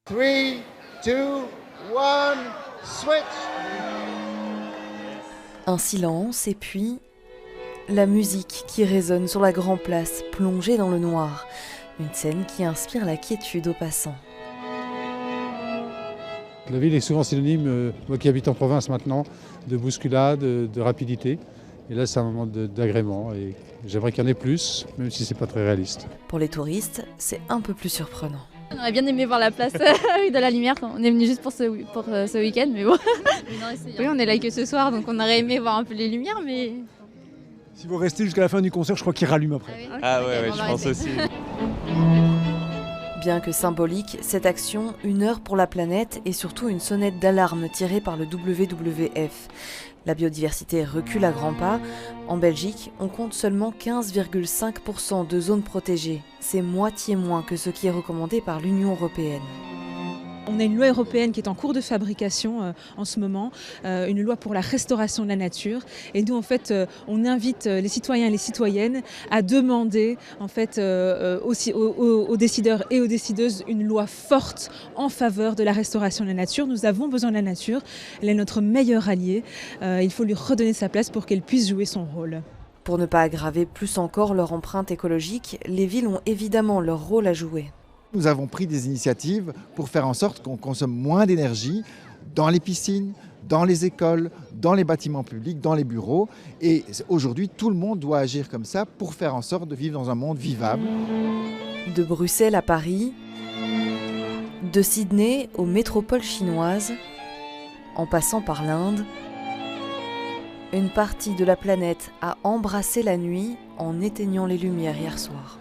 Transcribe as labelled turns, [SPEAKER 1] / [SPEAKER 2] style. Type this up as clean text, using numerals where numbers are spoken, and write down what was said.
[SPEAKER 1] 3, 2, 1, switch.
[SPEAKER 2] Un silence et puis la musique qui résonne sur la grande place, plongée dans le noir. Une scène qui inspire la quiétude aux passants.
[SPEAKER 3] La ville est souvent synonyme, moi qui habite en province maintenant, de bousculade, de rapidité. Et là, c'est un moment d'agrément et j'aimerais qu'il y en ait plus, même si c'est pas très réaliste.
[SPEAKER 2] Pour les touristes, c'est un peu plus surprenant.
[SPEAKER 4] On aurait bien aimé voir la place de la lumière. On est venu juste pour ce week-end, mais bon. Oui, on est là que ce soir, donc on aurait aimé voir un peu les lumières, mais...
[SPEAKER 5] Si vous restez jusqu'à la fin du concert, je crois qu'il rallume après.
[SPEAKER 6] Ah ouais, je pense aussi.
[SPEAKER 2] Bien que symbolique, cette action, 1 heure pour la planète, est surtout une sonnette d'alarme tirée par le WWF. La biodiversité recule à grands pas. En Belgique, on compte seulement 15,5% de zones protégées. C'est moitié moins que ce qui est recommandé par l'Union européenne.
[SPEAKER 7] On a une loi européenne qui est en cours de fabrication en ce moment, une loi pour la restauration de la nature. Et nous, en fait, on invite les citoyens et les citoyennes à demander en fait, aux décideurs et aux décideuses une loi forte en faveur de la restauration de la nature. Nous avons besoin de la nature, elle est notre meilleur allié. Il faut lui redonner sa place pour qu'elle puisse jouer son rôle.
[SPEAKER 2] Pour ne pas aggraver plus encore leur empreinte écologique, les villes ont évidemment leur rôle à jouer.
[SPEAKER 1] Nous avons pris des initiatives pour faire en sorte qu'on consomme moins d'énergie dans les piscines, dans les écoles, dans les bâtiments publics, dans les bureaux. Et aujourd'hui, tout le monde doit agir comme ça pour faire en sorte de vivre dans un monde vivable.
[SPEAKER 2] De Bruxelles à Paris, de Sydney aux métropoles chinoises, en passant par l'Inde, une partie de la planète a embrassé la nuit en éteignant les lumières hier soir.